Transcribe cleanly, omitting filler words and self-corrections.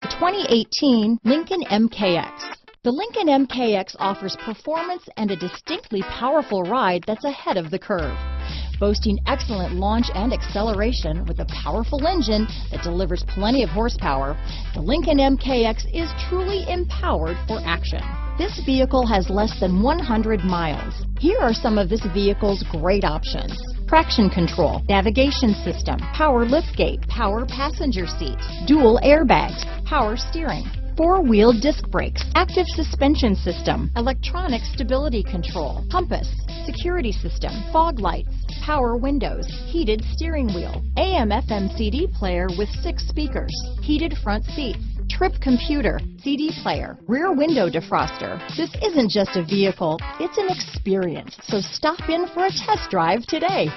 The 2018 Lincoln MKX. The Lincoln MKX offers performance and a distinctly powerful ride that's ahead of the curve. Boasting excellent launch and acceleration with a powerful engine that delivers plenty of horsepower, the Lincoln MKX is truly empowered for action. This vehicle has less than 100 miles. Here are some of this vehicle's great options: traction control, navigation system, power liftgate, power passenger seat, dual airbags, power steering, four-wheel disc brakes, active suspension system, electronic stability control, compass, security system, fog lights, power windows, heated steering wheel, AM/FM CD player with 6 speakers, heated front seats, trip computer, CD player, rear window defroster. This isn't just a vehicle, it's an experience. So stop in for a test drive today.